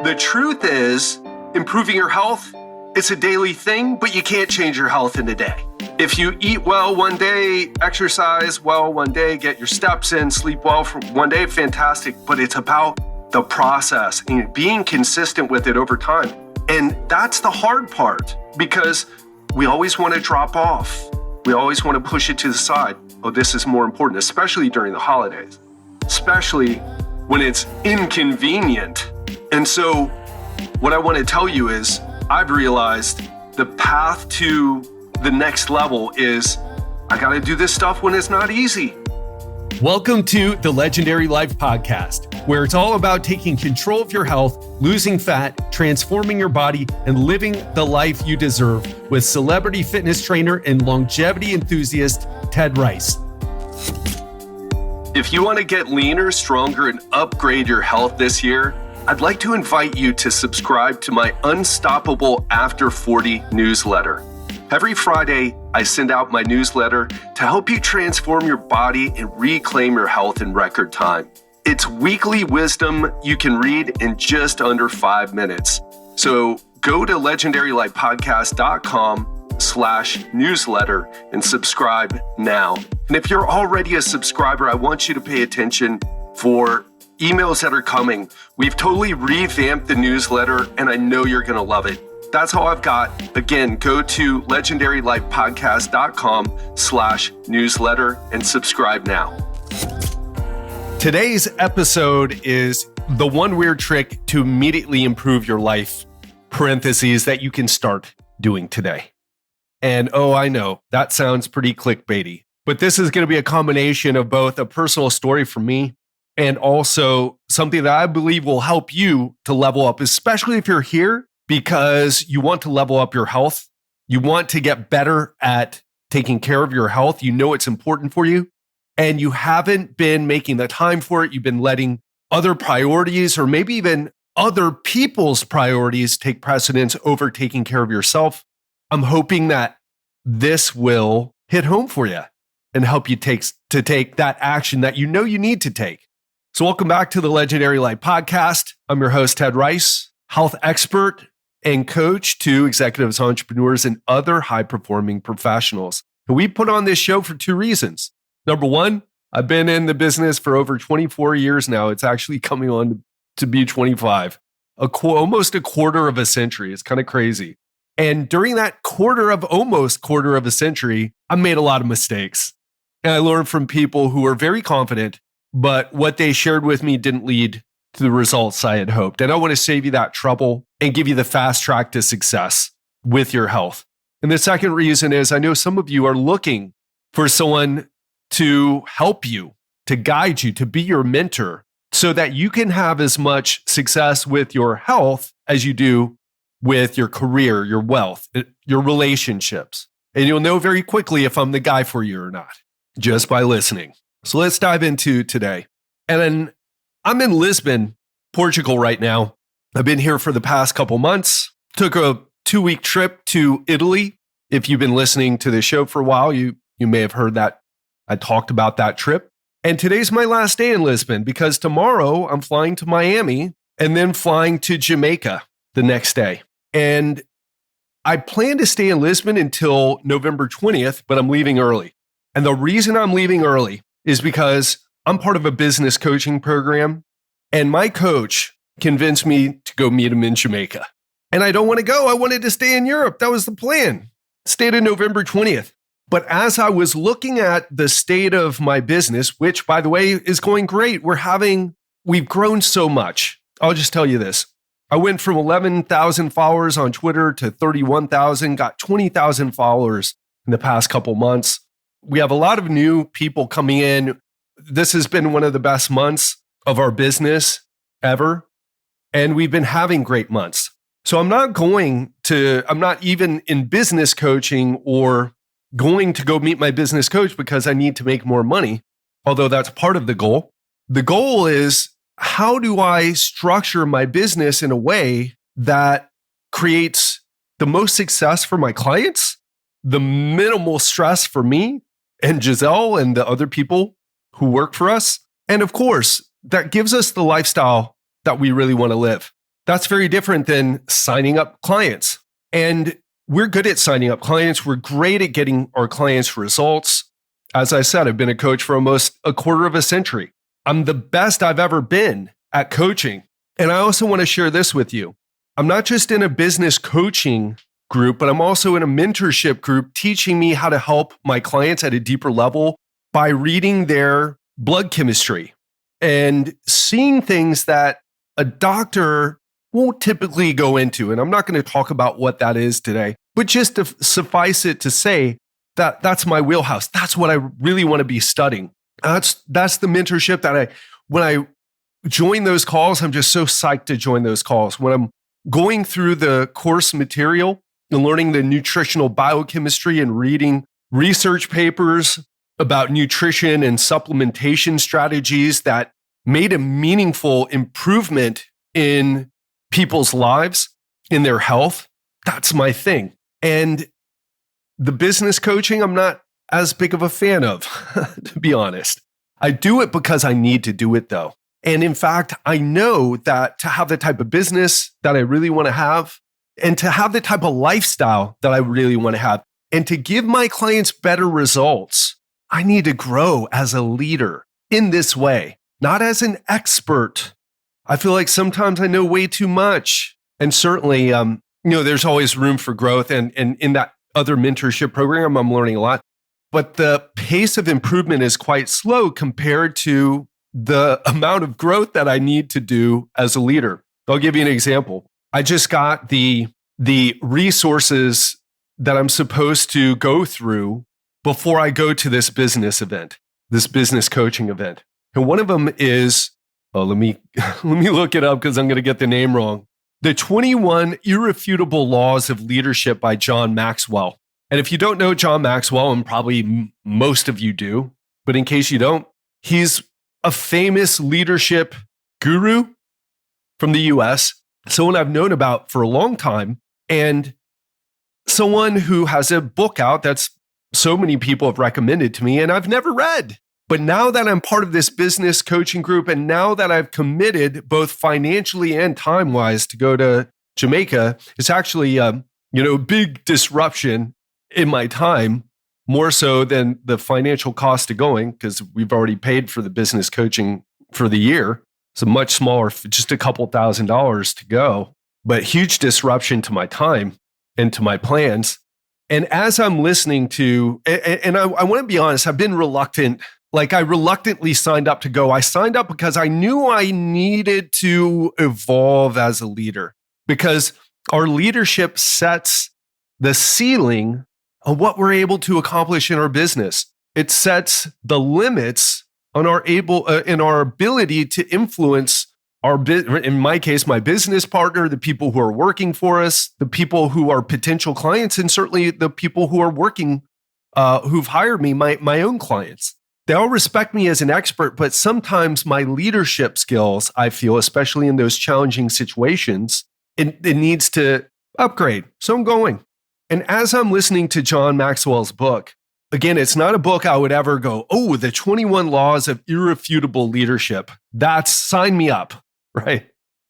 The truth is, improving your health, it's a daily thing, but you can't change your health in a day. If you eat well one day, exercise well one day, get your steps in, sleep well for one day, fantastic. But it's about the process and being consistent with it over time. And that's the hard part because we always want to drop off. We always want to push it to the side. Oh, this is more important, especially during the holidays, especially when it's inconvenient. And so what I want to tell you is I've realized the path to the next level is I got to do this stuff when it's not easy. Welcome to the Legendary Life Podcast, where it's all about taking control of your health, losing fat, transforming your body, and living the life you deserve with celebrity fitness trainer and longevity enthusiast, Ted Rice. If you want to get leaner, stronger, and upgrade your health this year, I'd like to invite you to subscribe to my Unstoppable After 40 newsletter. Every Friday, I send out my newsletter to help you transform your body and reclaim your health in record time. It's weekly wisdom you can read in just under 5 minutes. So go to legendarylifepodcast.com/newsletter and subscribe now. And if you're already a subscriber, I want you to pay attention for emails that are coming. We've totally revamped the newsletter and I know you're going to love it. That's all I've got. Again, go to legendarylifepodcast.com/newsletter and subscribe now. Today's episode is the one weird trick to immediately improve your life, parentheses, that you can start doing today. And oh, I know that sounds pretty clickbaity, but this is going to be a combination of both a personal story from me and also something that I believe will help you to level up, especially if you're here because you want to level up your health. You want to get better at taking care of your health. You know it's important for you, and you haven't been making the time for it. You've been letting other priorities or maybe even other people's priorities take precedence over taking care of yourself. I'm hoping that this will hit home for you and help you take that action that you know you need to take. So welcome back to the Legendary Life Podcast. I'm your host, Ted Rice, health expert and coach to executives, entrepreneurs, and other high-performing professionals. And we put on this show for two reasons. Number one, I've been in the business for over 24 years now. It's actually coming on to be 25, almost a quarter of a century. It's kind of crazy. And during that almost quarter of a century, I made a lot of mistakes. And I learned from people who were very confident, but what they shared with me didn't lead to the results I had hoped. And I want to save you that trouble and give you the fast track to success with your health. And the second reason is I know some of you are looking for someone to help you, to guide you, to be your mentor so that you can have as much success with your health as you do with your career, your wealth, your relationships. And you'll know very quickly if I'm the guy for you or not, just by listening. So let's dive into today. And then I'm in Lisbon, Portugal right now. I've been here for the past couple months. Took a 2-week trip to Italy. If you've been listening to the show for a while, you may have heard that I talked about that trip. And today's my last day in Lisbon because tomorrow I'm flying to Miami and then flying to Jamaica the next day. And I plan to stay in Lisbon until November 20th, but I'm leaving early. And the reason I'm leaving early is because I'm part of a business coaching program, and my coach convinced me to go meet him in Jamaica. And I don't want to go. I wanted to stay in Europe. That was the plan. Stayed in November 20th. But as I was looking at the state of my business, which, by the way, is going great, we've grown so much. I'll just tell you this. I went from 11,000 followers on Twitter to 31,000, got 20,000 followers in the past couple months. We have a lot of new people coming in. This has been one of the best months of our business ever. And we've been having great months. So I'm not even in business coaching or going to go meet my business coach because I need to make more money, although that's part of the goal. The goal is, how do I structure my business in a way that creates the most success for my clients, the minimal stress for me and Giselle and the other people who work for us, and of course, that gives us the lifestyle that we really want to live. That's very different than signing up clients. And we're good at signing up clients. We're great at getting our clients results. As I said, I've been a coach for almost a quarter of a century. I'm the best I've ever been at coaching. And I also want to share this with you. I'm not just in a business coaching group, but I'm also in a mentorship group teaching me how to help my clients at a deeper level by reading their blood chemistry and seeing things that a doctor won't typically go into. And I'm not going to talk about what that is today, but just to suffice it to say that that's my wheelhouse. That's what I really want to be studying. That's the mentorship that when I join those calls, I'm just so psyched to join those calls. When I'm going through the course material and learning the nutritional biochemistry and reading research papers about nutrition and supplementation strategies that made a meaningful improvement in people's lives, in their health, that's my thing. And the business coaching, I'm not as big of a fan of, to be honest. I do it because I need to do it though. And in fact, I know that to have the type of business that I really want to have and to have the type of lifestyle that I really want to have and to give my clients better results, I need to grow as a leader in this way, not as an expert. I feel like sometimes I know way too much. And certainly, there's always room for growth. And in that other mentorship program, I'm learning a lot. But the pace of improvement is quite slow compared to the amount of growth that I need to do as a leader. I'll give you an example. I just got the resources that I'm supposed to go through before I go to this business event, this business coaching event. And one of them is, let me look it up because I'm going to get the name wrong. The 21 Irrefutable Laws of Leadership by John Maxwell. And if you don't know John Maxwell, and probably most of you do, but in case you don't, he's a famous leadership guru from the US, someone I've known about for a long time, and someone who has a book out that's so many people have recommended to me and I've never read. But now that I'm part of this business coaching group, and now that I've committed both financially and time-wise to go to Jamaica, it's actually a big disruption in my time, more so than the financial cost of going, because we've already paid for the business coaching for the year. It's a much smaller, just a couple $1,000s to go, but huge disruption to my time and to my plans. And as I'm listening to, and I want to be honest, I've been reluctant. Like I reluctantly signed up to go. I signed up because I knew I needed to evolve as a leader, because our leadership sets the ceiling of what we're able to accomplish in our business. It sets the limits on our in our ability to influence in my case, my business partner, the people who are working for us, the people who are potential clients, and certainly the people who are working, who've hired me, my own clients. They all respect me as an expert, but sometimes my leadership skills, I feel, especially in those challenging situations, it needs to upgrade. So I'm going. And as I'm listening to John Maxwell's book, again, it's not a book I would ever go, oh, the 21 Laws of Irrefutable Leadership. That's sign me up, right?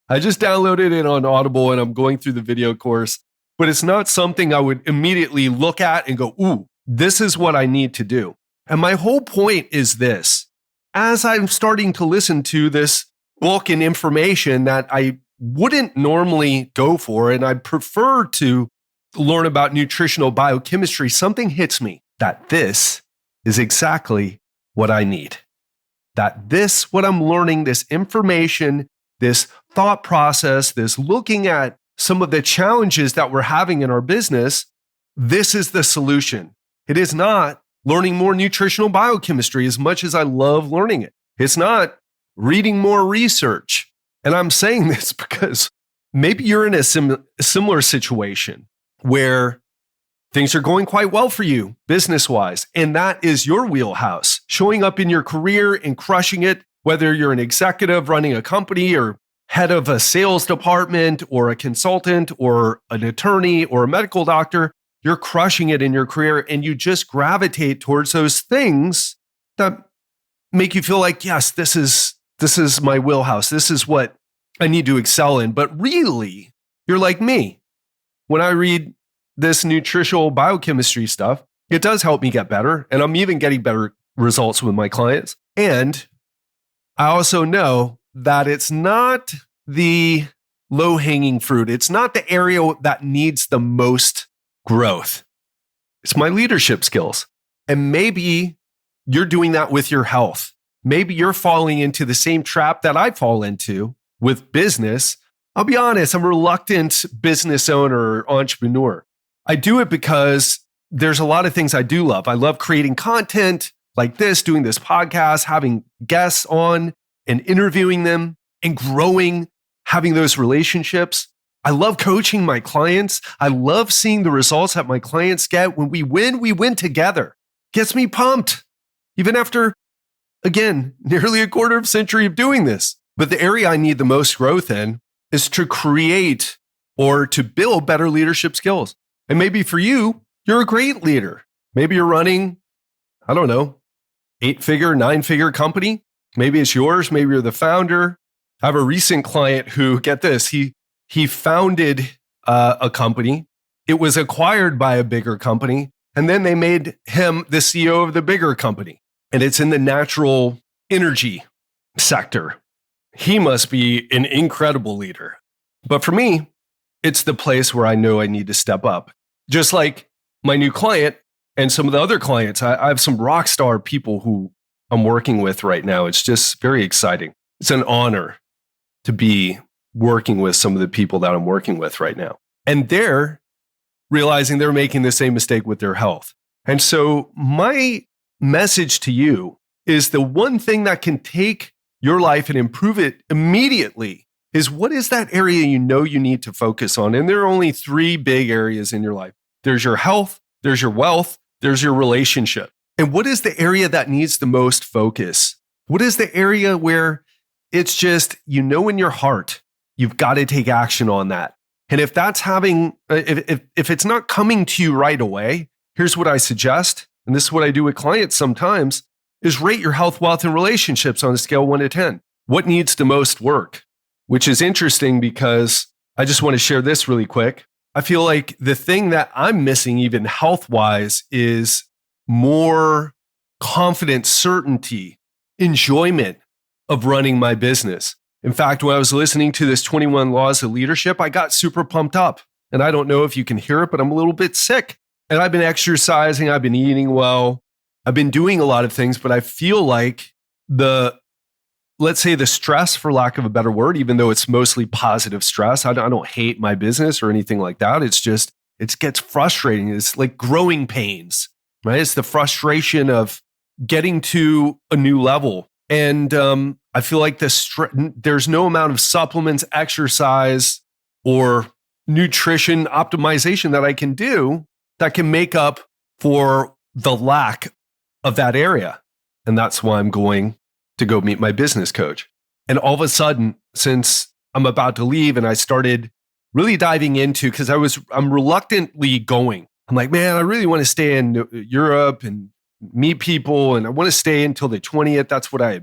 I just downloaded it on Audible and I'm going through the video course, but it's not something I would immediately look at and go, ooh, this is what I need to do. And my whole point is this: as I'm starting to listen to this book and information that I wouldn't normally go for, and I'd prefer to learn about nutritional biochemistry, something hits me that this is exactly what I need. That this, what I'm learning, this information, this thought process, this looking at some of the challenges that we're having in our business, this is the solution. It is not learning more nutritional biochemistry, as much as I love learning it. It's not reading more research. And I'm saying this because maybe you're in a similar situation where things are going quite well for you business-wise, and that is your wheelhouse, showing up in your career and crushing it, whether you're an executive running a company or head of a sales department or a consultant or an attorney or a medical doctor. You're crushing it in your career, and you just gravitate towards those things that make you feel like, yes, this is my wheelhouse. This is what I need to excel in. But really, you're like me. When I read this nutritional biochemistry stuff, it does help me get better. And I'm even getting better results with my clients. And I also know that it's not the low-hanging fruit. It's not the area that needs the most growth. It's my leadership skills. And maybe you're doing that with your health. Maybe you're falling into the same trap that I fall into with business. I'll be honest, I'm a reluctant business owner or entrepreneur. I do it because there's a lot of things I do love. I love creating content like this, doing this podcast, having guests on and interviewing them and growing, having those relationships. I love coaching my clients. I love seeing the results that my clients get. When we win together. Gets me pumped, even after, again, nearly a quarter of a century of doing this. But the area I need the most growth in is to create or to build better leadership skills. And maybe for you, you're a great leader. Maybe you're running, I don't know, 8-figure, 9-figure company. Maybe it's yours. Maybe you're the founder. I have a recent client who, get this, he founded a company. It was acquired by a bigger company. And then they made him the CEO of the bigger company. And it's in the natural energy sector. He must be an incredible leader. But for me, it's the place where I know I need to step up. Just like my new client and some of the other clients, I have some rock star people who I'm working with right now. It's just very exciting. It's an honor to be working with some of the people that I'm working with right now. And they're realizing they're making the same mistake with their health. And so my message to you is the one thing that can take your life and improve it immediately is, what is that area you know you need to focus on? And there are only 3 big areas in your life. There's your health, there's your wealth, there's your relationship. And what is the area that needs the most focus? What is the area where it's just, you know, in your heart, you've got to take action on that? And if that's if it's not coming to you right away, here's what I suggest. And this is what I do with clients sometimes, is rate your health, wealth, and relationships on a scale 1 to 10. What needs the most work? Which is interesting because I just want to share this really quick. I feel like the thing that I'm missing, even health-wise, is more confidence, certainty, enjoyment of running my business. In fact, when I was listening to this 21 Laws of Leadership, I got super pumped up. And I don't know if you can hear it, but I'm a little bit sick. And I've been exercising, I've been eating well, I've been doing a lot of things, but I feel like let's say the stress, for lack of a better word, even though it's mostly positive stress, I don't hate my business or anything like that. It's just, it gets frustrating. It's like growing pains, right? It's the frustration of getting to a new level. And I feel like there's no amount of supplements, exercise, or nutrition optimization that I can do that can make up for the lack of that area. And that's why I'm going to go meet my business coach. And all of a sudden, since I'm about to leave and I started really diving into, because I'm reluctantly going. I'm like, man, I really want to stay in Europe and meet people. And I want to stay until the 20th. That's what I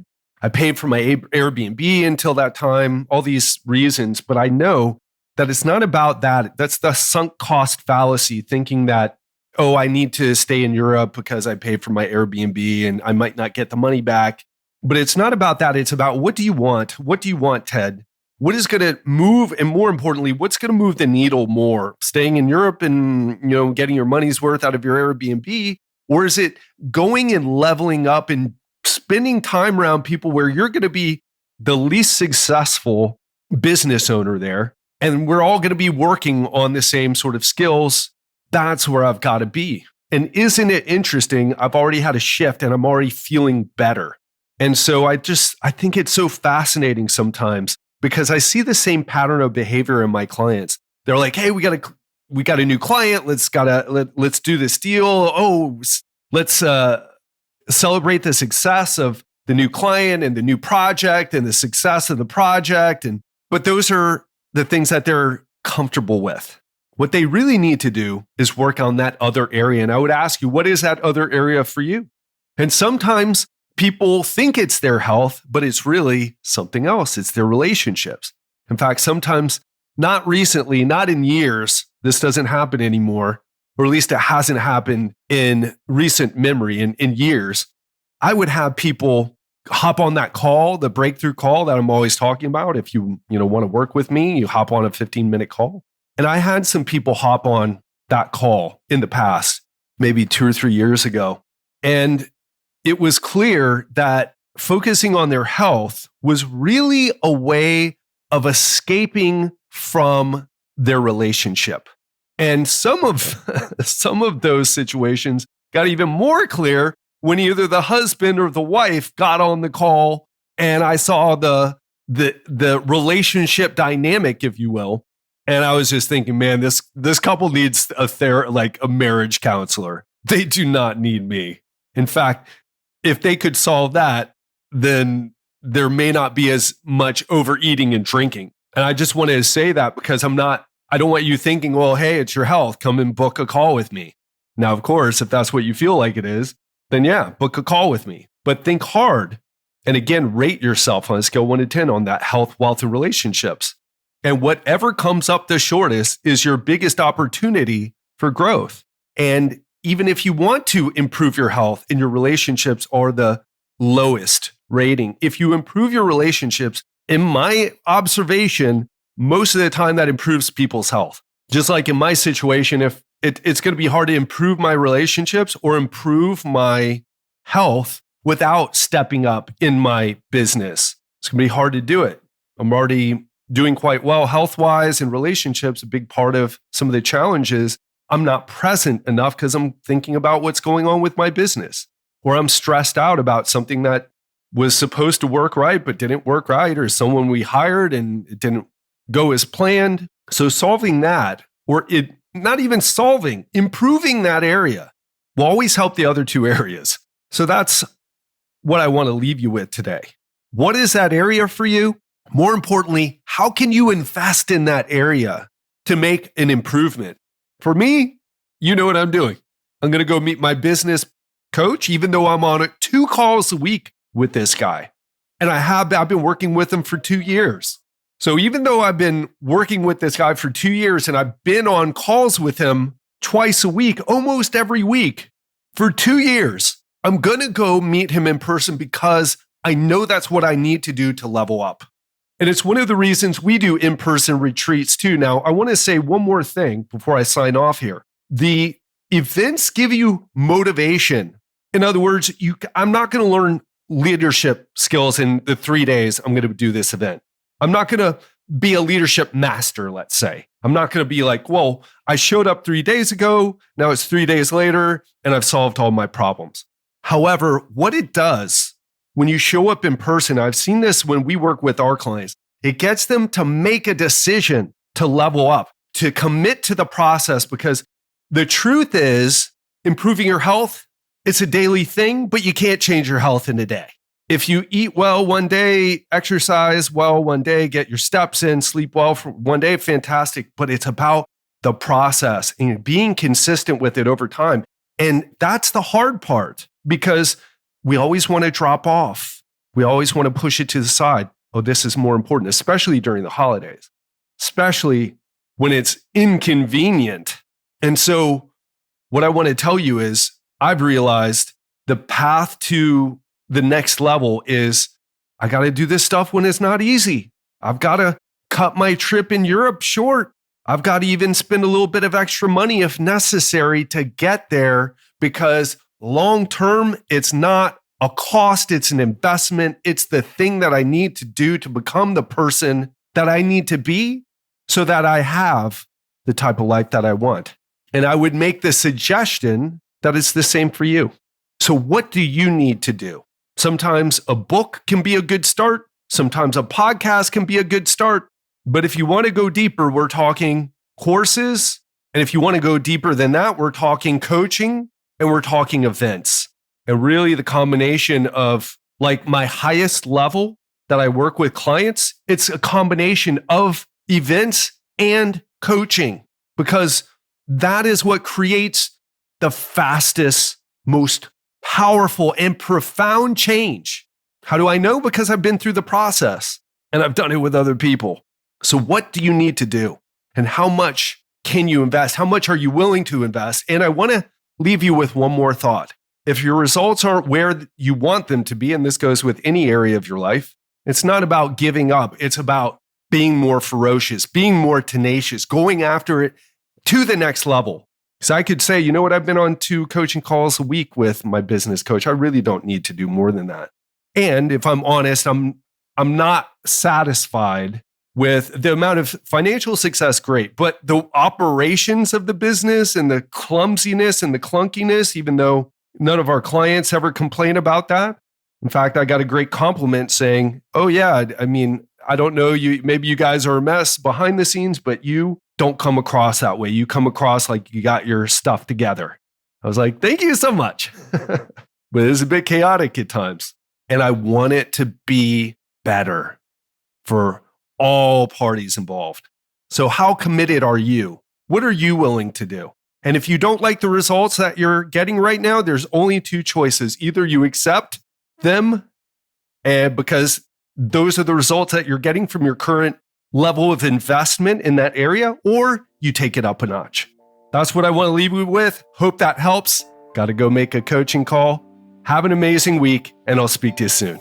paid for my Airbnb until that time, all these reasons. But I know that it's not about that. That's the sunk cost fallacy, thinking that, oh, I need to stay in Europe because I paid for my Airbnb and I might not get the money back. But it's not about that. It's about, what do you want? What do you want, Ted? What is going to move? And more importantly, what's going to move the needle more? Staying in Europe and, getting your money's worth out of your Airbnb? Or is it going and leveling up and spending time around people where you're going to be the least successful business owner there? And we're all going to be working on the same sort of skills. That's where I've got to be. And isn't it interesting? I've already had a shift and I'm already feeling better. And so I think it's so fascinating sometimes because I see the same pattern of behavior in my clients. They're like, hey, we got a new client. Let's do this deal. Oh, let's celebrate the success of the new client and the new project and the success of the project. But those are the things that they're comfortable with. What they really need to do is work on that other area. And I would ask you, what is that other area for you? And sometimes people think it's their health, but it's really something else. It's their relationships. In fact, sometimes not recently, not in years, this doesn't happen anymore, or at least it hasn't happened in recent memory in years. I would have people hop on that call, the breakthrough call that I'm always talking about. If you want to work with me, you hop on a 15-minute call. And I had some people hop on that call in the past, maybe 2 or 3 years ago. And it was clear that focusing on their health was really a way of escaping from their relationship. And some of those situations got even more clear when either the husband or the wife got on the call and I saw the relationship dynamic, if you will. And I was just thinking, man, this couple needs a marriage counselor. They do not need me. In fact, if they could solve that, then there may not be as much overeating and drinking. And I just wanted to say that because I don't want you thinking, well, hey, it's your health. Come and book a call with me. Now, of course, if that's what you feel like it is, then yeah, book a call with me. But think hard. And again, rate yourself on a scale 1 to 10 on that health, wealth, and relationships. And whatever comes up the shortest is your biggest opportunity for growth. And even if you want to improve your health and your relationships are the lowest rating, if you improve your relationships, in my observation, most of the time that improves people's health. Just like in my situation, if it's going to be hard to improve my relationships or improve my health without stepping up in my business. It's going to be hard to do it. I'm already doing quite well health-wise and relationships. A big part of some of the challenges, I'm not present enough because I'm thinking about what's going on with my business, or I'm stressed out about something that was supposed to work right but didn't work right, or someone we hired and it didn't go as planned. So solving that, or not even solving, improving that area will always help the other 2 areas. So that's what I want to leave you with today. What is that area for you? More importantly, how can you invest in that area to make an improvement? For me, you know what I'm doing. I'm going to go meet my business coach, even though I'm on 2 calls a week with this guy. And I've been working with him for 2 years. So even though I've been working with this guy for 2 years and I've been on calls with him twice a week, almost every week for 2 years, I'm going to go meet him in person because I know that's what I need to do to level up. And it's one of the reasons we do in-person retreats too. Now, I want to say one more thing before I sign off here. The events give you motivation. In other words, I'm not going to learn leadership skills in the 3 days I'm going to do this event. I'm not going to be a leadership master, let's say. I'm not going to be like, well, I showed up 3 days ago. Now it's 3 days later and I've solved all my problems. However, what it does when you show up in person, I've seen this when we work with our clients, it gets them to make a decision to level up, to commit to the process, because the truth is improving your health, it's a daily thing, but you can't change your health in a day. If you eat well one day, exercise well one day, get your steps in, sleep well for one day, fantastic. But it's about the process and being consistent with it over time. And that's the hard part because we always want to drop off. We always want to push it to the side. Oh, this is more important, especially during the holidays, especially when it's inconvenient. And so what I want to tell you is I've realized the path to the next level is I got to do this stuff when it's not easy. I've got to cut my trip in Europe short. I've got to even spend a little bit of extra money if necessary to get there because long term, it's not a cost, it's an investment. It's the thing that I need to do to become the person that I need to be so that I have the type of life that I want. And I would make the suggestion that it's the same for you. So what do you need to do? Sometimes a book can be a good start. Sometimes a podcast can be a good start. But if you want to go deeper, we're talking courses. And if you want to go deeper than that, we're talking coaching and we're talking events. And really the combination of like my highest level that I work with clients, it's a combination of events and coaching because that is what creates the fastest, most powerful and profound change. How do I know? Because I've been through the process and I've done it with other people. So what do you need to do? And how much can you invest? How much are you willing to invest? And I want to leave you with one more thought. If your results aren't where you want them to be, and this goes with any area of your life, it's not about giving up. It's about being more ferocious, being more tenacious, going after it to the next level. So I could say, you know what, I've been on 2 coaching calls a week with my business coach. I really don't need to do more than that. And if I'm honest, I'm not satisfied with the amount of financial success, great, but the operations of the business and the clumsiness and the clunkiness, even though none of our clients ever complain about that. In fact, I got a great compliment saying, oh yeah, I mean, I don't know, maybe you guys are a mess behind the scenes, but you don't come across that way. You come across like you got your stuff together. I was like, thank you so much. But it's a bit chaotic at times. And I want it to be better for all parties involved. So how committed are you? What are you willing to do? And if you don't like the results that you're getting right now, there's only 2 choices. Either you accept them, and because those are the results that you're getting from your current level of investment in that area, or you take it up a notch. That's what I want to leave you with. Hope that helps. Got to go make a coaching call. Have an amazing week, and I'll speak to you soon.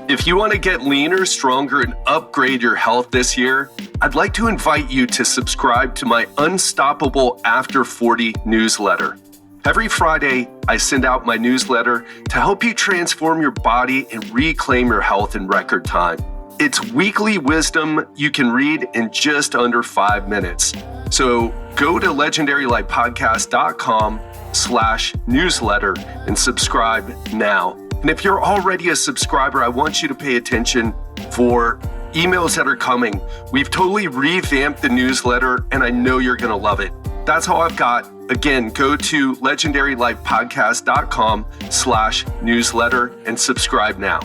If you want to get leaner, stronger, and upgrade your health this year, I'd like to invite you to subscribe to my Unstoppable After 40 newsletter. Every Friday, I send out my newsletter to help you transform your body and reclaim your health in record time. It's weekly wisdom you can read in just under 5 minutes. So go to legendarylifepodcast.com/newsletter and subscribe now. And if you're already a subscriber, I want you to pay attention for emails that are coming. We've totally revamped the newsletter, and I know you're going to love it. That's all I've got. Again, go to legendarylifepodcast.com/newsletter and subscribe now.